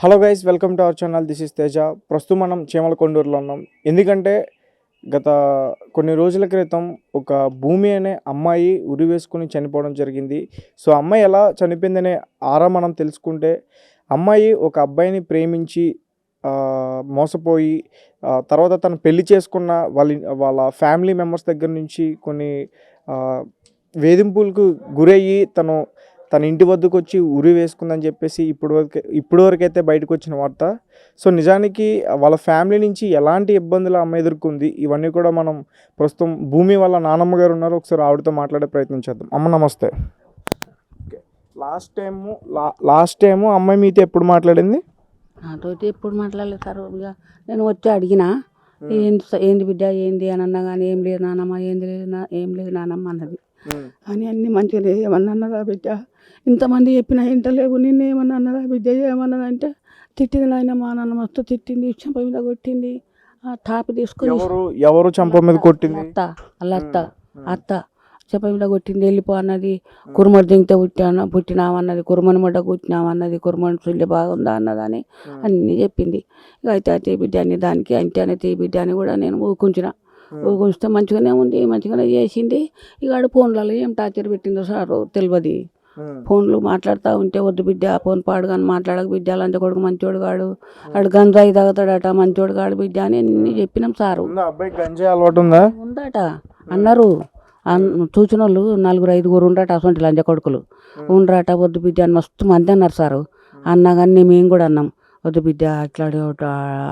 Hello guys, welcome to our channel. This is Teja. ప్రస్తుతం మనం చీమలకొండూరులో ఉన్నాం. ఎందుకంటే గత కొన్ని రోజుల క్రితం ఒక భూమి అనే అమ్మాయి ఉరి వేసుకుని చనిపోవడం జరిగింది. సో అమ్మాయి ఎలా చనిపోయిందనే మనం తెలుసుకుంటే, అమ్మాయి ఒక అబ్బాయిని ప్రేమించి మోసపోయి తర్వాత తను పెళ్లి చేసుకున్న వాళ్ళ ఫ్యామిలీ మెంబర్స్ దగ్గర నుంచి కొన్ని వేధింపులకు గురయ్యి తన ఇంటి వద్దకు వచ్చి ఉరి వేసుకుందని చెప్పేసి ఇప్పటివరకు అయితే బయటకు వచ్చిన వార్త. సో నిజానికి వాళ్ళ ఫ్యామిలీ నుంచి ఎలాంటి ఇబ్బందులు అమ్మ ఎదుర్కొంది, ఇవన్నీ కూడా మనం ప్రస్తుతం భూమి వాళ్ళ నానమ్మ గారు ఉన్నారు, ఒకసారి ఆవిడతో మాట్లాడే ప్రయత్నం చేద్దాం. అమ్మ నమస్తే. లాస్ట్ టైము అమ్మాయి మీతో ఎప్పుడు మాట్లాడింది? నాతోటి ఎప్పుడు మాట్లాడలేదు సార్. ఇక నేను వచ్చి అడిగినా ఏంది బిడ్డ ఏంది అని అన్నా కానీ ఏం లేదు నానమ్మ, ఏం లేదు నానమ్మ అన్నది. అని అన్ని మంచిగా ఏమన్నా అన్నదా బిడ్డ, ఇంతమంది చెప్పినా ఇంటలేవు, నిన్న ఏమన్నా అన్నదా బిడ్డ, ఏమన్నదంటే తిట్టింది నాయన, మా నాన్న మస్తు తిట్టింది, చెంప మీద కొట్టింది, టాపి తీసుకొని. ఎవరు చెంప మీద కొట్టింది? అత్త చెంప మీద కొట్టింది. వెళ్ళిపో అన్నది. కుర్మడి దింగితే పుట్టినామన్నది, కుర్మని ముడ్డ కూర్చున్నామన్నది, కుర్మని సుల్లి బాగుందా అన్నదని అన్నీ చెప్పింది. ఇక అయితే బిడ్డ అని దానికి అయితే బిడ్డ అని కూడా నేను ఊకుంచిన. ఊకుంచితే మంచిగానే ఉంది, మంచిగానే చేసింది. ఇక ఆడు ఫోన్లలో ఏం టార్చర్ పెట్టిందో సార్ తెలియదు. ఫోన్లు మాట్లాడుతూ ఉంటే వద్దు బిడ్డ, ఫోన్ పాడు కానీ మాట్లాడక బిడ్డ, లంచ కొడుకు మంచోడు కాడు, ఆడు గంజాయి తాగుతాడట, మంచోడు కాడు బిడ్డ అని అన్ని చెప్పినాం సారు. ఉందట అన్నారు. చూసిన వాళ్ళు 4-5 ఉండట, అసలు లంచ కొడుకులు ఉండరట. వద్దు బిడ్డ అని మస్తు మంది అన్నారు సారు. అన్నా కానీ మేము కూడా అన్నాం, వద్దు బిడ్డ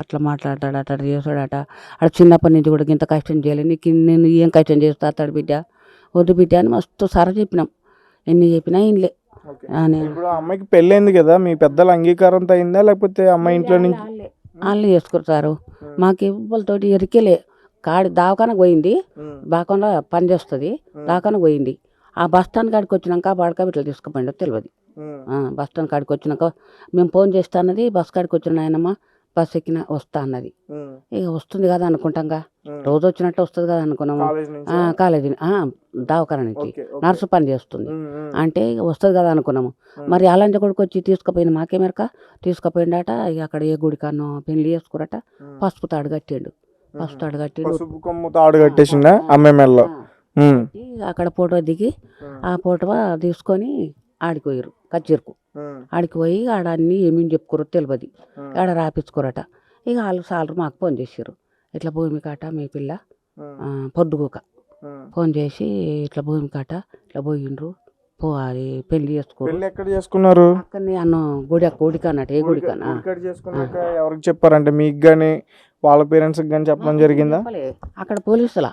అట్లా మాట్లాడతాడు, అట్లా చేస్తాడట, అక్కడ చిన్నప్పటి నుంచి కూడా ఇంత కష్టం చేయలేదు, నేను ఏం కష్టం చేస్తాడు బిడ్డ, వద్దు బిడ్డ అని మస్తు సారా చెప్పినాం. ఎన్ని చెప్పినా ఇంట్లో. ఇప్పుడు అమ్మాయికి పెళ్ళైంది కదా, మీ పెద్దల అంగీకారంతో అయిందా లేకపోతే అమ్మాయి ఇంట్లో నుంచి వాళ్ళు చేసుకుంటారు? మాకు ఇవ్వలతోటి ఎరికేలే. దావకానకు పోయింది, బాకుండా పని చేస్తుంది, దావకానకు పోయింది. ఆ బస్ స్టాండ్ కాడికి వచ్చినాక బాడక ఇట్లా తీసుకుపోయిండో తెలియదు. బస్ స్టాండ్ కాడికి వచ్చినాక మేము ఫోన్ చేస్తా అన్నది, బస్ కాడికి వచ్చిన ఆయనమ్మ బస్ ఎక్కిన వస్తా అన్నది. ఇక వస్తుంది కదా అనుకుంటాంగా, రోజు వచ్చినట్టు వస్తుంది కదా అనుకున్నాము. కాలేజీ దావకాన నుంచి నర్సు పని చేస్తుంది అంటే ఇక వస్తుంది కదా అనుకున్నాము. మరి అలాంటి కొడుకు వచ్చి తీసుకుపోయింది, మాకేమెరక తీసుకుపోయిండట. ఇక అక్కడ ఏ గుడి కన్నో పెళ్లి చేసుకురట, పసుపు తాడు కట్టిండు. అక్కడ ఫోటో దిగి ఆ ఫోటో తీసుకొని ఆడిపోయారు కచ్చిర్కు. ఆడికి పోయి ఆడ అన్నీ ఏమేమి చెప్పుకోరో తెలియదు, ఆడ రాపించుకోరట. ఇక వాళ్ళు సాలరు మాకు ఫోన్ చేసారు, ఇట్లా భూమి కాట మీ పిల్ల పొద్దుగోక ఫోన్ చేసి ఇట్లా భూమి కాట ఇట్లా పోయిండ్రు, అది పెళ్లి చేసుకున్నారు అక్కడనే అన్న గుడికి అన్నట్టు. ఏ గుడికి ఎవరికి చెప్పారంటే మీకు కానీ వాళ్ళ పేరెంట్స్ కానీ చెప్పడం జరిగిందా? అక్కడ పోలీసులా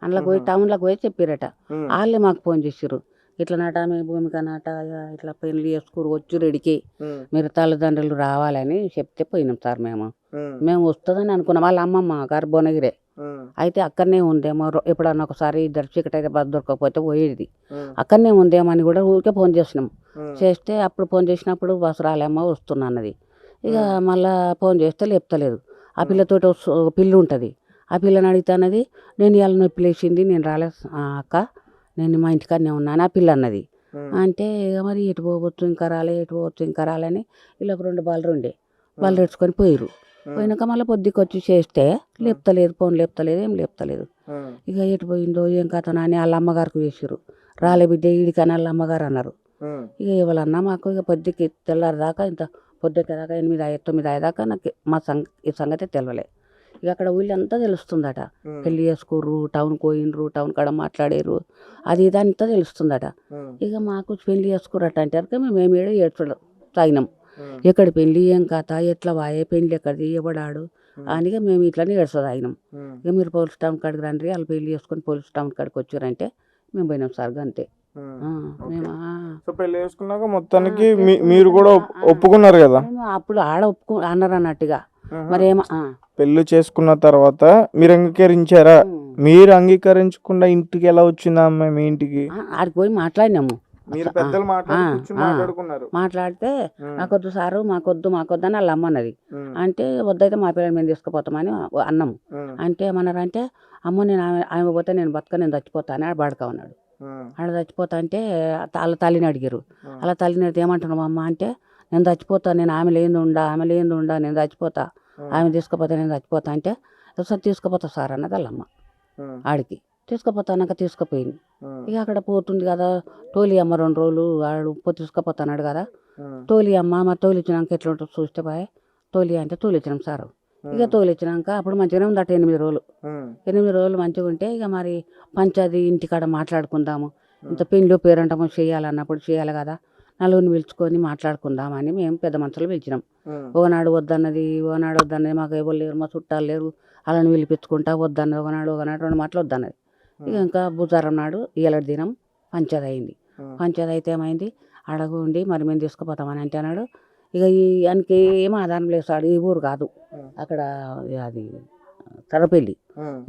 అందులోకి పోయి టౌన్లోకి పోయి చెప్పారట. వాళ్ళే మాకు ఫోన్ చేసారు, ఇట్లా నాట మీ భూమిక నాట ఇట్లా పెళ్లి చేసుకుని వచ్చి రెడికి మీరు తల్లిదండ్రులు రావాలని చెప్తే పోయినాం సార్. మేము వస్తుందని అనుకున్నాం. వాళ్ళ అమ్మమ్మ గారు భువనగిరే, అయితే అక్కడనే ఉందేమో, ఎప్పుడన్నా ఒకసారి ఇద్దరు చీకటి అయితే బస్ దొరకకపోతే పోయేది, అక్కడనే ఉందేమో అని కూడా ఊరికే ఫోన్ చేసినాం. చేస్తే అప్పుడు ఫోన్ చేసినప్పుడు బస్సు రాలేమో వస్తున్నా అన్నది. ఇక మళ్ళీ ఫోన్ చేస్తే లేపుతలేదు. ఆ పిల్లతోటి పిల్లి ఉంటుంది, ఆ పిల్లని అడుగుతున్నది, నేను ఇవాళ నొప్పి లేచింది, నేను రాలే అక్క, నేను మా ఇంటికాడనే ఉన్నాను ఆ పిల్ల అన్నది. అంటే ఇక మరి ఎటు పోవచ్చు ఇంకా రాలని వీళ్ళకి 2 బాలు ఉండే, వాళ్ళు తెచ్చుకొని పోయిరు. పోయినాక మళ్ళీ పొద్దుకి వచ్చి చేస్తే లేపుతలేదు, ఫోన్ లేపుతలేదు, ఏం లేపుతలేదు. ఇక ఎటు పోయిందో ఏం కథ అని వాళ్ళ అమ్మగారికి చేసారు. రాలే బిడ్డ ఈడికని వాళ్ళ అమ్మగారు అన్నారు. ఇక ఎవరన్నా మాకు ఇక పొద్దుకి తెల్లారి దాకా ఇంత పొద్దుకి దాకా 8-9 అయ్యేదాకా నాకు ఈ సంగతి తెలియలే. ఇక అక్కడ ఊళ్ళంతా తెలుస్తుందట, పెళ్లి చేసుకోరు, టౌన్కి పోయినరు, టౌన్ కాడ మాట్లాడారు, అది ఇదంతా తెలుస్తుందట. ఇక మాకు పెళ్లి చేసుకోరట అంటే మేము ఏడు ఏడ్చడం తాగినాం. ఎక్కడ పెళ్ళి ఏం కథ, ఎట్లా వాయే పెళ్ళి ఎక్కడిది ఎవడాడు అని మేము ఇట్లనే ఏడ్చదాగినాం. ఇక మీరు పోలీస్ టౌన్ కాడికి రండి, వాళ్ళు పెళ్లి చేసుకొని పోలీస్ టౌన్ కాడికి వచ్చారంటే మేము పోయినాం సార్, అంతే. పెళ్లి చేసుకున్నాక మొత్తానికి మీరు కూడా ఒప్పుకున్నారు కదా? అప్పుడు ఆడ అన్నారు అన్నట్టుగా. మరేమో పెళ్లి చేసుకున్న తర్వాత మీరు అంగీకరించారా? మీరు అంగీకరించకుండా ఇంటికి ఎలా వచ్చిందా అమ్మాయి మీ ఇంటికి? ఆడికి పోయి మాట్లాడినాము. మాట్లాడితే మాకొద్దు సారు, మాకొద్దు అని వాళ్ళ అమ్మన్నది. అంటే వద్దయితే మా పిల్లలు మేము తీసుకుపోతామని అన్నాము. అంటే ఏమన్నారంటే, అమ్మ నేను ఆమె పోతే నేను బతక, నేను చచ్చిపోతాను అని బాడక ఉన్నాడు. ఆడ చచ్చిపోతా అంటే వాళ్ళ తల్లిని అడిగారు. అలా తల్లిని అడిగితే ఏమంటున్నావు అమ్మ అంటే, నేను చచ్చిపోతా, నేను ఆమె లేని ఉండా నేను చచ్చిపోతా, ఆమె తీసుకుపోతే నేను చచ్చిపోతా అంటే, సార్ తీసుకుపోతా సార్ అన్నది వాళ్ళమ్మ. ఆడికి తీసుకుపోతానాక తీసుకుపోయింది. ఇక అక్కడ పోతుంది కదా, తోలి అమ్మ 2 రోజులు ఆడు తీసుకుపోతాన్నాడు కదా, తోలి అమ్మ మరి తోలిచ్చినాక ఎట్లా ఉంటుంది చూస్తే బాయ్, తోలి అంటే తోలిచ్చినాం సారు. ఇక తోలిచ్చినాక అప్పుడు మంచిగానే ఉందట 8 రోజులు. 8 రోజులు మంచిగా ఉంటే ఇక మరి పంచాది ఇంటికాడ మాట్లాడుకుందాము, ఇంత పెళ్ళి పేరంటము చేయాలన్నప్పుడు చేయాలి కదా, నలుగురిని పిలుచుకొని మాట్లాడుకుందామని మేము పెద్ద మనుషులు పిలిచినాం. ఒకనాడు వద్దన్నది మాకు ఎవరు లేరు, మా చుట్టాలు లేరు, వాళ్ళని పిలిపించుకుంటా వద్దన్నది. ఒకనాడు 2 మాటలు వద్దన్నది. ఇక ఇంకా బుధవారం నాడు ఏలటి దినం పంచాయతీ అయింది. పంచాయతీ అయితే ఏమైంది, అడగుండి మరి మేము తీసుకుపోతామని అంటే అన్నాడు. ఇక ఆయనకి ఏం ఆధారం లేదు సార్, ఈ ఊరు కాదు, అక్కడ అది తరపెళ్ళి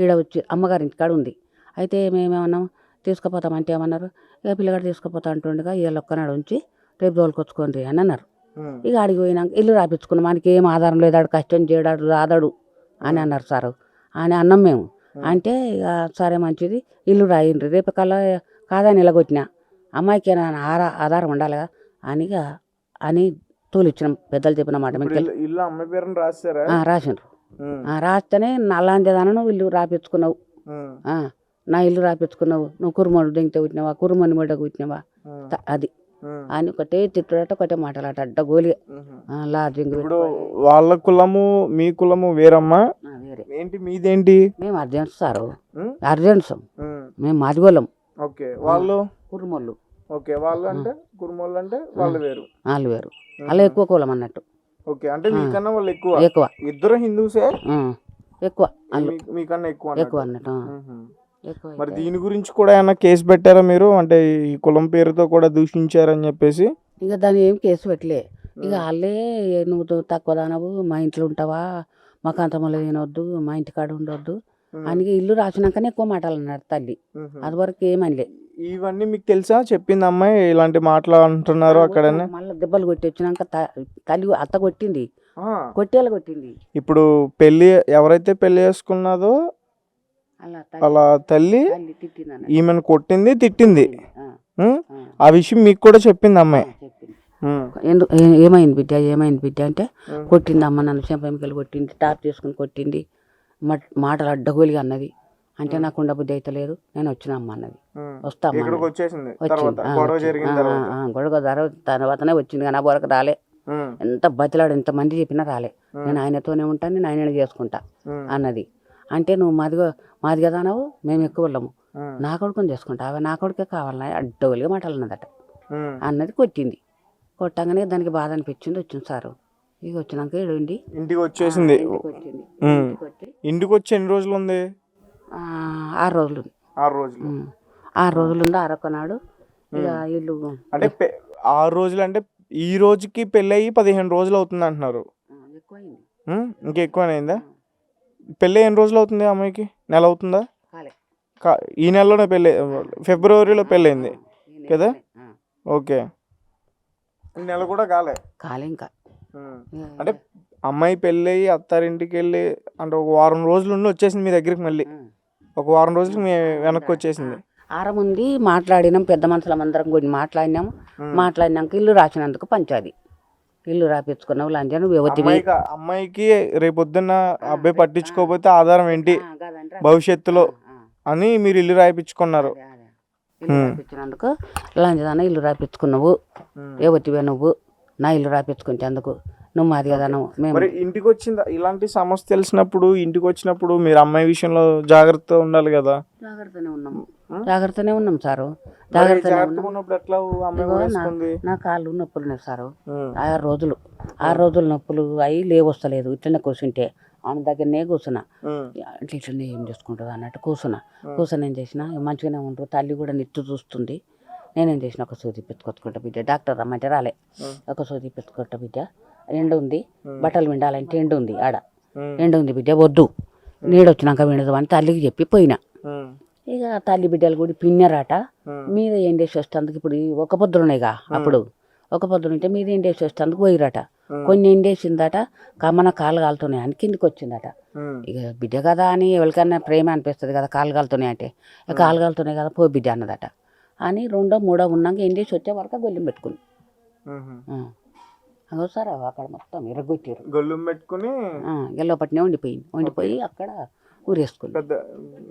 ఈడ వచ్చి అమ్మగారి ఇంటికాడ ఉంది. అయితే మేమేమన్నాం తీసుకుపోతామంటే ఏమన్నారు, ఇక పిల్లగాడు తీసుకుపోతా అంటుండగా వీళ్ళు ఒక్కనాడు ఉంచి రేపు తోలుకొచ్చుకోండి అని అన్నారు. ఇక ఆడికి పోయినాక ఇల్లు రాపించుకున్నాం, మనకి ఏం ఆధారం లేదు, ఆడు కష్టం చేయడాడు రాదాడు అని అన్నారు సారు అని అన్నాం మేము. అంటే ఇక సరే మంచిది ఇల్లు రాయిండ్రి, రేపు కల్లా కాదని నిలగొట్టినా అమ్మాయికి ఆధారం ఉండాలి కదా అని తోలిచ్చినాం. పెద్దలు చెప్పిన మాట ఇల్లు అమ్మాయి పేరుని రాశారా? రాసిండ్రు. రాస్తేనే నల్లాంజదానను ఇల్లు రాపించుకున్నావు, నా ఇల్లు రాపించుకున్నావు, నువ్వు కురుమడు దెంగితే పుట్టినావా, కురుమని మెడ పుట్టినావా అది అని ఒకటే తిట్టుడట, ఒకటే మాటలాట అడ్డ గోలి లాడ్జింగ్. ఇప్పుడు వాళ్ళ కులము మీ కులము వేరమ్మా? వేరే. ఏంటి మీదేంటి? మేము అర్జెంట్స్ సారు, అర్జెంట్స్ మేము మాదిగోళ్ళం. ఓకే, వాళ్ళు కురుమోళ్ళు. ఓకే, వాళ్ళు అంటే కురుమోళ్ళు అంటే వాళ్ళు వేరు, వాళ్ళు వేరు, అలా ఎక్కువ కులం అన్నట్టు. ఓకే, అంటే మీకన్నా వాళ్ళు ఎక్కువ? ఎక్కువ. ఇద్దరు హిందూసే? ఎక్కువ మీకన్నా ఎక్కువ ఎక్కువ అన్నట్టు. మరి దీని గురించి కూడా ఏమన్నా కేసు పెట్టారా మీరు, అంటే ఈ కులం పేరుతో కూడా దూషించారని చెప్పేసి? ఇక దాన్ని ఏం కేసు పెట్టలే. ఇక వాళ్ళే నువ్వు తక్కువ దానవు, మా ఇంట్లో ఉంటావా, మాకు అంత మళ్ళీ తినొద్దు, మా ఇంటికాడ ఉండొద్దు అని ఇల్లు రాసినాకనే ఎక్కువ మాటలు అన్నారు తల్లి. అది వరకు ఏమనిలే. ఇవన్నీ మీకు తెలుసా, చెప్పింది అమ్మాయి ఇలాంటి మాటలు అంటున్నారు అక్కడ? మళ్ళీ దెబ్బలు కొట్టి వచ్చినాక తల్లి అత్త కొట్టింది, కొట్టేలా కొట్టింది. ఇప్పుడు ఎవరైతే పెళ్లి చేసుకున్నదో అలా తల్లి ఈమెను కొట్టింది, తిట్టింది. ఆ విషయం మీకు కూడా చెప్పింది అమ్మాయి? ఏమైంది బిడ్డ అంటే, కొట్టింది అమ్మ నన్ను చెంపమికలు కొట్టింది, టాప్ చేసుకుని కొట్టింది, మాటలు అడ్డగోలిగా అన్నది. అంటే నాకు ఉండబుద్ధి అయితే లేదు, నేను వచ్చిన అమ్మ అన్నది. వస్తామ్మా గొడవ తర్వాతనే వచ్చింది, కానీ ఆ బొరకు రాలే. ఎంత బతిలాడు, ఎంతమంది చెప్పినా రాలే. నేను ఆయనతోనే ఉంటాను, నేను ఆయన చేసుకుంటా అన్నది. అంటే నువ్వు మాది కదా అన్నావు, మేము ఎక్కువ వెళ్ళము, నా కొడుకుని చేసుకుంటా, అవి నా కొడుకే కావాలన్నా అడ్డగోలిగా మాటలు అన్నదట. అన్నది కొట్టింది. కొట్టగానే దానికి బాధ అనిపించింది, వచ్చింది సారు. ఇక వచ్చినాక ఇంటికి వచ్చేసింది. ఇంటికి వచ్చి ఎన్ని రోజులు ఉంది? 6 రోజులు. 6 రోజులు. 6 రోజులు ఉంది. ఆరొక్కనాడు ఇక ఇల్లు అంటే 6 రోజులు అంటే ఈ రోజుకి పెళ్ళి అయ్యి 15 రోజులు అవుతుంది అంటున్నారు. ఇంకా ఎక్కువనైందా? పెళ్ళి ఎన్ని రోజులు అవుతుంది అమ్మాయికి? నెల అవుతుందా? ఈ నెలలోనే పెళ్ళి, ఫిబ్రవరిలో పెళ్ళయింది కదా? ఓకే, నెల కూడా కాలే ఇంకా. అంటే అమ్మాయి పెళ్ళి అయ్యి అత్తారింటికి వెళ్ళి అంటే ఒక వారం రోజులు ఉండి వచ్చేసింది మీ దగ్గరికి, మళ్ళీ ఒక వారం రోజులకి మీ వెనక్కి వచ్చేసింది. ఆరముంది మాట్లాడినాం, పెద్ద మనుషులం అందరం కూడా మాట్లాడినాము. మాట్లాడినాక ఇల్లు రాసినందుకు పంచాది, ఇల్లు రాపించుకున్నావు లంజను. అమ్మాయికి రేపొద్దున్న అబ్బాయి పట్టించుకోకపోతే ఆధారం ఏంటి భవిష్యత్తులో అని మీరు ఇల్లు రాయించుకున్నారు. ఇల్లు రాపించినందుకు లంజదాన ఇల్లు రాపించుకున్నావు, ఎవరివే నువ్వు, నా ఇల్లు రాపించుకుంటే అందుకు నువ్వు మాది కదా. మేము ఇంటికి వచ్చిందా ఇలాంటి సమస్య తెలిసినప్పుడు, ఇంటికి వచ్చినప్పుడు మీరు అమ్మాయి విషయంలో జాగ్రత్త ఉండాలి కదా? జాగ్రత్తనే ఉన్నాం సారు. నా కాళ్ళు నొప్పులు ఉన్నాయి సారు. 6 రోజులు నొప్పులు అవి లేవస్తలేదు. ఇట్లనే కూర్చుంటే ఆమె దగ్గరనే కూర్చున్నా, ఇట్లనే ఏం చేసుకుంటుంది అన్నట్టు కూర్చుని ఏం చేసిన మంచిగానే ఉంటారు. తల్లి కూడా నిట్టు చూస్తుంది. నేనేం చేసిన ఒక సూది పెట్టుకొచ్చుకుంటా బిడ్డ, డాక్టర్ రమ్మంటే రాలే. ఒక సూది పెట్టుకుంటా బిడ్డ, ఎండ ఉంది, బట్టలు విండాలంటే ఎండ ఉంది, ఆడ ఎండ ఉంది బిడ్డ, వద్దు నీడొచ్చినాక వినదు అని తల్లికి చెప్పి పోయినా. ఇక తల్లి బిడ్డలు కూడా పిన్నరాట, మీద ఎండేసి వస్తేందుకు ఇప్పుడు ఒక పొద్దులు ఉన్నాయిగా, అప్పుడు ఒక పొద్దులు ఉంటే మీద ఎండేసి వస్తేందుకు పోయిరట. కొన్ని ఎండేసిందట, కమ్మన కాలు కాలుతున్నాయి అని కిందికి వచ్చిందట. ఇక బిడ్డ కదా అని ఎవరికైనా ప్రేమ అనిపిస్తుంది కదా, కాలు కాలుతున్నాయి అంటే, కాలు కాలుతున్నాయి కదా పో బిడ్డ అన్నదట. అని 2 3 ఉన్నాక ఏం చేసి వచ్చే వరకు గొల్లెం పెట్టుకుంది. అదో సార్ అక్కడ మొత్తం ఎరగొట్టారు. గొల్లం పెట్టుకుని ఎల్లపట్నే వండిపోయి అక్కడ ఊరేసుకుంది. పెద్ద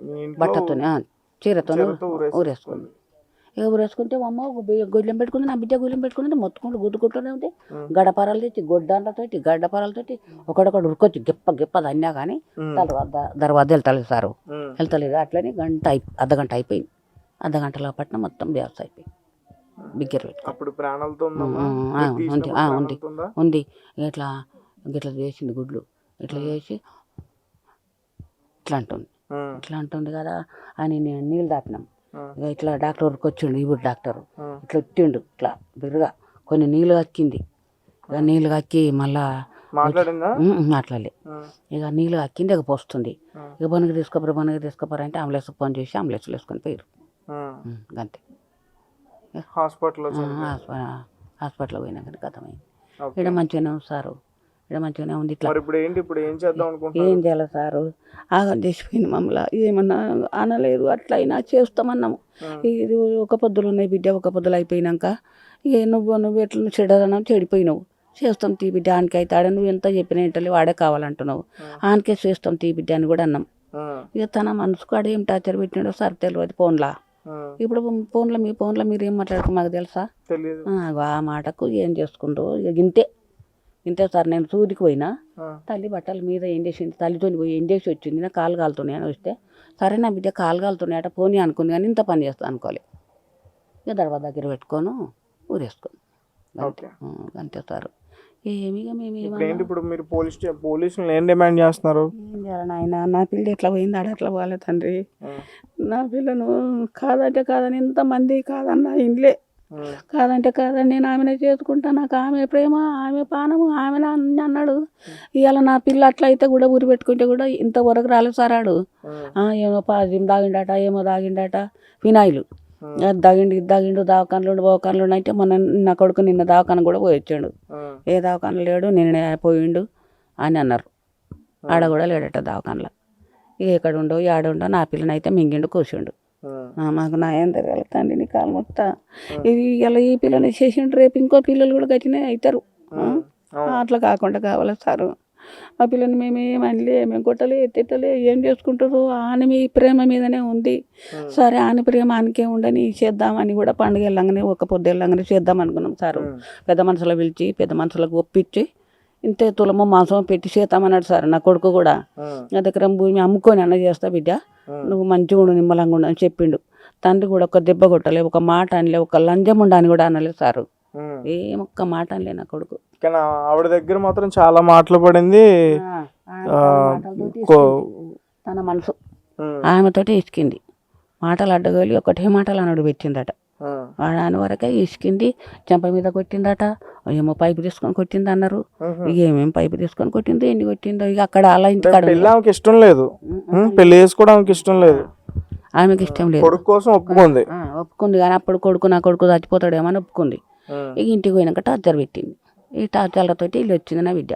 మీ ఇంట్లో బట్టతోనే చీరతో చీరతో ఊరేసుకుంది. ఇక ఊరేసుకుంటే అమ్మ గొల్లెం పెట్టుకుంది, నా బిడ్డ గొల్లెం పెట్టుకుంది, మొత్తుకుంటూ గుద్దుకుంటూనే ఉంది. గడపరాలు తెచ్చి గొడ్డాన్లతోటి గడ్డపరాలతోటి ఒకడొకడు ఉరుకొచ్చి గెప్ప అన్నా కానీ దర్వాజ వెళ్తలేదు వెళ్తలేదు. అట్లనే అర్ధగంట అయిపోయింది. అర్ధగంటలో పట్టిన మొత్తం బ్యాస్ అయిపోయింది. బిగ్గర పెట్టి అప్పుడు ప్రాణాలతో ఉంది. ఇట్లా చేసింది గుడ్లు ఇట్లా చేసి ఇట్లా అంటుంది కదా అని నేను నీళ్ళు దాపినాం. ఇట్లా డాక్టర్ వరకు వచ్చిండు. ఇప్పుడు డాక్టర్ ఇట్లా ఇట్టిండు ఇట్లా బిర్రుగా కొన్ని నీళ్ళు కక్కింది. ఇక నీళ్ళు కక్కి మళ్ళా మాట్లాడలే. ఇక నీళ్ళు కక్కింది. ఇక పోస్తుంది. ఇక బొనకి తీసుకోపోరు అంటే అంబులెన్స్ ఫోన్ చేసి అంబులెన్స్లో వేసుకొని పోయారు. అంతే. హాస్పిటల్ పోయినా కానీ గతమైంది. ఇక్కడ మంచిగానే ఉంది సారు, ఇక్కడ మంచిగానే ఉంది. ఇట్లా ఏం చేయాలి సారు, ఆగం చేసిపోయింది మమ్మల్ని. ఏమన్నా అనలేదు, అట్లా అయినా చేస్తామన్నాము. ఇది ఒక పొద్దులు ఉన్నాయి బిడ్డ, ఒక పొద్దులు అయిపోయినాక నువ్వు ఎట్లా చెడిపోయినావు, చేస్తాం తీ బిడ్డ ఆనకి అవుతాడే, నువ్వు ఎంత చెప్పినా ఏంటలే వాడే కావాలంటున్నావు, ఆనకే చేస్తాం తీ బిడ్డ అని కూడా అన్నాం. ఇక తన మనసుకు ఆడ ఏం టార్చర్ పెట్టినాడో సార్ తెలియదు. ఫోన్లా ఇప్పుడు మీ ఫోన్లో మీరు ఏం మాట్లాడుకో మాకు తెలుసా? ఆ మాటకు ఏం చేసుకుంటూ ఇక ఇంతే సార్. నేను సూదికి పోయినా, తల్లి బట్టల మీద ఏం చేసింది, తల్లితో పోయి ఏం చేసి వచ్చింది, నా కాలు కాలుతున్నాయి అని వస్తే సరే నా బిడ్డ కాలు కాలుతున్నాయట పోనీ అనుకుంది, కానీ ఇంత పని చేస్తా అనుకోలే. ఇక దర్వా దగ్గర పెట్టుకొని ఊరేసుకొని అంతే సార్. ఇప్పుడు మీరు పోలీసులు ఏం డిమాండ్ చేస్తున్నారు? ఏం చేయాలి నాయన, నా పిల్ల ఎట్లా పోయింది, ఆడ ఎట్లా పోలే తండ్రి. నా పిల్లను కాదని ఇంతమంది కాదన్నా ఇండ్లే కాదని నేను ఆమెనే చేసుకుంటా, నాకు ఆమె ప్రేమ, ఆమె పానము, ఆమె అన్నాడు. ఇవాళ నా పిల్ల అట్లా అయితే కూడా ఊరి పెట్టుకుంటే కూడా ఇంతవరకు రాలేదు సారాడు. ఏమో పాజిం దాగిండట ఫినాయిల్ దాగిండు దవాఖానలు అంటే మొన్న నా కొడుకు నిన్న దవాఖాన కూడా పోయి వచ్చాడు. ఏ దవాఖాన లేడు, నిన్న పోయిండు అని అన్నారు. ఆడ కూడా లేడట దవాఖానలో. ఇక ఎక్కడుండో ఆడుండో నా పిల్లని మింగిండు కూర్చుండు. మాకు నాయం తిరగాలి తండ్రి, నీ కాలు మొత్తా. ఇది ఇలా ఈ పిల్లని చేసిండు, రేపు ఇంకో పిల్లలు కూడా గట్టినే అవుతారు. అట్లా కాకుండా కావాలి సారు. ఆ పిల్లని మేమేమనలే, మేము కొట్టలే తిట్టలే, ఏం చేసుకుంటారు, ఆమె మీ ప్రేమ మీదనే ఉంది. సరే ఆమె ప్రేమ ఆనకే ఉండని చేద్దామని కూడా పండుగ వెళ్ళంగానే ఒక పొద్దు వెళ్ళంగానే చేద్దాం అనుకున్నాం సారు. పెద్ద మనుషులు పిలిచి పెద్ద మనుషులకు ఒప్పించి ఇంతే తులము మాంసం పెట్టి చేద్దామన్నాడు సార్. నా కొడుకు కూడా నా దగ్గర భూమి అమ్ముకొని అన్న చేస్తా బిడ్డ, నువ్వు మంచిగా ఉండు నిమ్మలంగా ఉండు అని చెప్పిండు. తండ్రి కూడా ఒక దెబ్బ కొట్టలే, ఒక మాట అనలే, ఒక లంజం ఉండని కూడా అనలేదు సారు. ఏమొక్క మాట అనలే నా కొడుకు. కానీ ఆవిడ దగ్గర మాత్రం చాలా మాటలు పడింది. తన మనసు ఆమెతోటి ఇసుకింది. మాటలు అడ్డగోలి ఒకటే మాటలు అన్నాడు పెట్టిందట. వాడు అని వరకే ఇసుకింది, చెంప మీద కొట్టిందట. ఏమో పైపు తీసుకొని కొట్టింది అన్నారు. ఇక ఏమేమి పైపు తీసుకొని కొట్టిందో ఎన్ని కొట్టిందో ఇక అక్కడ అలా ఇంటికాడ ఆమెకి ఇష్టం లేదు, పెళ్లి చేసుకోవడానికి ఇష్టం లేదు, ఆమెకి ఇష్టం లేదు. కొడుకు కోసం ఒప్పుకుంది కానీ అప్పుడు నా కొడుకు చచ్చిపోతాడేమో అని ఒప్పుకుంది. ఇక ఇంటికి పోయినాక టార్చర్ పెట్టింది. ఈ టార్చర్లతోటి ఇల్లు వచ్చింది నా బిడ్డ.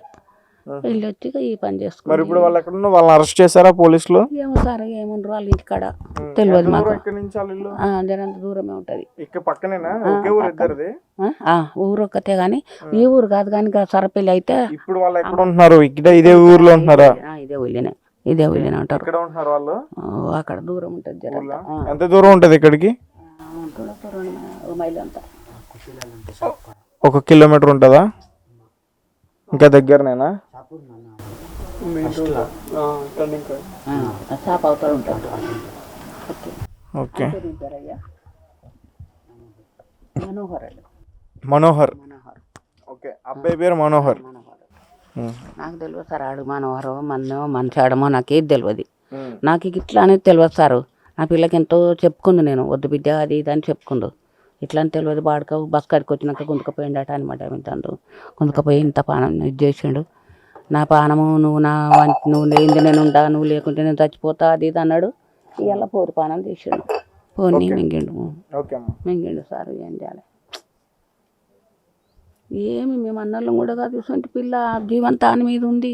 ఇల్లు వచ్చి ఈ పని చేసుకుని. మరి ఇప్పుడు వాళ్ళు ఎక్కడ ఉన్నారు? వాళ్ళని అరెస్ట్ చేశారా పోలీసులు? ఏమో సార్, ఏముండ్రు వాళ్ళ ఇంటికాడ తెలియదు మాకు. జరంత దూరమే ఉంటది. ఊరు ఒక్కతే గాని ఈ ఊరు కాదు కానీ సరపల్లి అయితే. ఇప్పుడు వాళ్ళు ఎక్కడ ఉంటున్నారు? ఇదే ఊర్లో ఉంటున్నారా? ఇదే ఊళ్ళోనే ఉంటారు. వాళ్ళు అక్కడ దూరం ఉంటది. జర ఎంత దూరం ఉంటది ఇక్కడికి? 2 మైళ్ళు అంతా. 1 కిలోమీటర్ ఉంటుందా? ఇంకా దగ్గరనేనా? ఓకే. మనోహర్. ఓకే, అబ్బాయి పేరు మనోహర్. నాకు తెలియదు సార్, ఆడు మనోహరో మనిషి ఆడమో నాకేది తెలియదు. నాకు ఇట్లా అనేది తెలియదు సారు. నా పిల్లకి ఎంతో చెప్పుకుంది, నేను వద్దు బిడ్డ అది ఇది అని చెప్పుకుందు. ఇట్లా అని తెలియదు. బాడక బస్ కాడికి వచ్చినాక గుంతుకపోయిండట అనమాట. ఇంతందు గుంతుకపోయి ఇంత పానం ఇది చేసిండు. నా పానము నువ్వు లేనిది నేను ఉంటా, నువ్వు లేకుంటే నేను చచ్చిపోతా అది ఇది అన్నాడు. ఇవాళ పోరు పానం తీసిండు. పోనీ మింగిండు సార్. ఏం చేయాలి? ఏమి మేము అన్నోళ్ళం కూడా కాదు. ఇటువంటి పిల్ల జీవంతాని మీద ఉంది.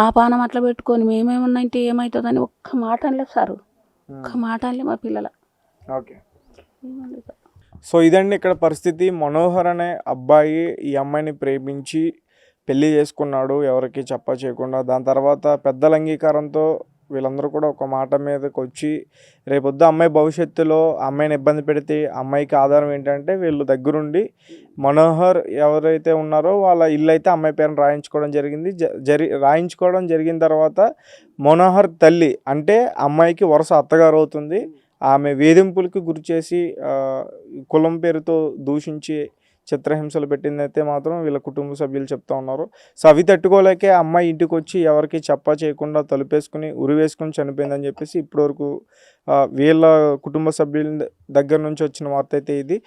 ఆ పానం అట్లా పెట్టుకొని మేమేమన్నాంటే ఏమవుతుందని ఒక్క మాట అనలేదు సారు. ఒక్క మాట అనలే మా పిల్లల. ఏమండి సార్. సో ఇదండి ఇక్కడ పరిస్థితి. మనోహర్ అనే అబ్బాయి ఈ అమ్మాయిని ప్రేమించి పెళ్లి చేసుకున్నాడు, ఎవరికి చెప్ప చేయకుండా. దాని తర్వాత పెద్దల అంగీకారంతో వీళ్ళందరూ కూడా ఒక మాట మీదకి వచ్చి రేపొద్దు అమ్మాయి భవిష్యత్తులో అమ్మాయిని ఇబ్బంది పెడితే అమ్మాయికి ఆధారం ఏంటంటే వీళ్ళు దగ్గరుండి మనోహర్ ఎవరైతే ఉన్నారో వాళ్ళ ఇల్లు అయితే అమ్మాయి పేరున రాయించుకోవడం జరిగింది. రాయించుకోవడం జరిగిన తర్వాత మనోహర్ తల్లి అంటే అమ్మాయికి వరుస అత్తగారు అవుతుంది. ఆమె వేధింపులకి గురి చేసి కులం పేరుతో దూషించి చిత్రహింసలు పెట్టిందైతే మాత్రం వీళ్ళ కుటుంబ సభ్యులు చెప్తా ఉన్నారు. సో అవి తట్టుకోలేకే అమ్మాయి ఇంటికి వచ్చి ఎవరికి చెప్ప చేయకుండా తలుపేసుకుని ఉరివేసుకుని చనిపోయిందని చెప్పేసి ఇప్పటివరకు వీళ్ళ కుటుంబ సభ్యుల దగ్గర నుంచి వచ్చిన వార్త అయితే ఇది.